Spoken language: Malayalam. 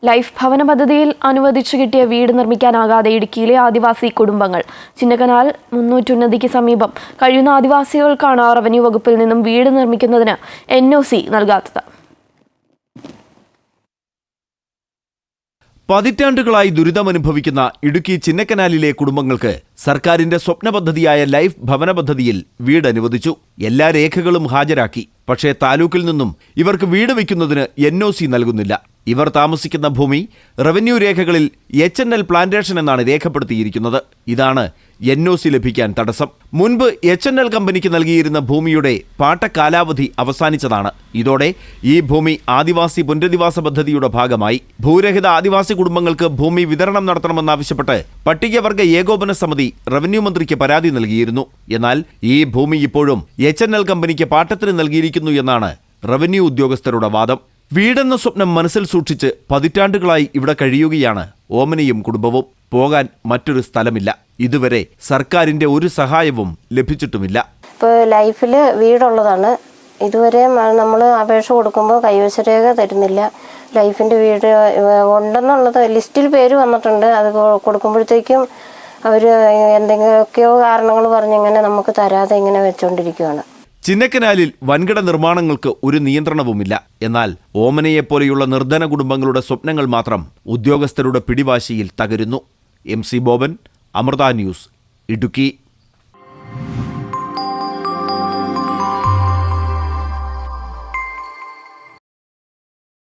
ലൈഫ് ഭവന പദ്ധതിയിൽ അനുവദിച്ചു കിട്ടിയ വീട് നിർമ്മിക്കാനാകാതെ ഇടുക്കിയിലെ ആദിവാസി കുടുംബങ്ങൾ. ചിന്നക്കനാൽ 300 ഉന്നതിക്ക് സമീപം കഴിയുന്ന ആദിവാസികൾക്കാണ് റവന്യൂ വകുപ്പിൽ നിന്നും വീട് നിർമ്മിക്കുന്നതിന് NOC നൽകാത്തത്. പതിറ്റാണ്ടുകളായി ദുരിതമനുഭവിക്കുന്ന ഇടുക്കി ചിന്നക്കനാലിലെ കുടുംബങ്ങൾക്ക് സർക്കാരിന്റെ സ്വപ്ന പദ്ധതിയായ ലൈഫ് ഭവന പദ്ധതിയിൽ വീട് അനുവദിച്ചു. എല്ലാ രേഖകളും ഹാജരാക്കി. പക്ഷേ താലൂക്കിൽ നിന്നും ഇവർക്ക് വീട് വയ്ക്കുന്നതിന് NOC നൽകുന്നില്ല. ഇവർ താമസിക്കുന്ന ഭൂമി റവന്യൂ രേഖകളിൽ HNL പ്ലാന്റേഷൻ എന്നാണ് രേഖപ്പെടുത്തിയിരിക്കുന്നത്. ഇതാണ് NOC ലഭിക്കാൻ തടസ്സം. മുൻപ് HNL കമ്പനിക്ക് നൽകിയിരുന്ന ഭൂമിയുടെ പാട്ടകാലാവധി അവസാനിച്ചതാണ്. ഇതോടെ ഈ ഭൂമി ആദിവാസി പുനരധിവാസ പദ്ധതിയുടെ ഭാഗമായി. ഭൂരഹിത ആദിവാസി കുടുംബങ്ങൾക്ക് ഭൂമി വിതരണം നടത്തണമെന്നാവശ്യപ്പെട്ട് പട്ടികവർഗ ഏകോപന സമിതി റവന്യൂ മന്ത്രിക്ക് പരാതി നൽകിയിരുന്നു. എന്നാൽ ഈ ഭൂമി ഇപ്പോഴും HNL കമ്പനിക്ക് പാട്ടത്തിന് നൽകിയിരിക്കുന്നു എന്നാണ് റവന്യൂ ഉദ്യോഗസ്ഥരുടെ വാദം. വീടെന്ന സ്വപ്നം മനസ്സിൽ സൂക്ഷിച്ച് പതിറ്റാണ്ടുകളായി ഇവിടെ കഴിയുകയാണ് ഓമനയും കുടുംബവും. പോകാൻ മറ്റൊരു സ്ഥലമില്ല. ഇതുവരെ സർക്കാരിന്റെ ഒരു സഹായവും ലഭിച്ചിട്ടുമില്ല. ഇപ്പോൾ ലൈഫിൽ വീടുള്ളതാണ്. ഇതുവരെ നമ്മൾ അപേക്ഷ കൊടുക്കുമ്പോൾ കൈവശരേഖ തരുന്നില്ല. ലൈഫിൻ്റെ വീട് ഉണ്ടെന്നുള്ളത് ലിസ്റ്റിൽ പേര് വന്നിട്ടുണ്ട്. അത് കൊടുക്കുമ്പോഴത്തേക്കും അവർ എന്തെങ്കിലുമൊക്കെയോ കാരണങ്ങൾ പറഞ്ഞിങ്ങനെ നമുക്ക് തരാതെ ഇങ്ങനെ വെച്ചുകൊണ്ടിരിക്കുകയാണ്. ചിന്നക്കനാലിൽ വൻകിട നിർമ്മാണങ്ങൾക്ക് ഒരു നിയന്ത്രണവുമില്ല. എന്നാൽ ഓമനയെപ്പോലെയുള്ള നിർധന കുടുംബങ്ങളുടെ സ്വപ്നങ്ങൾ മാത്രം ഉദ്യോഗസ്ഥരുടെ പിടിവാശിയിൽ തകരുന്നു. MC Boban, Amrita News, Idukki.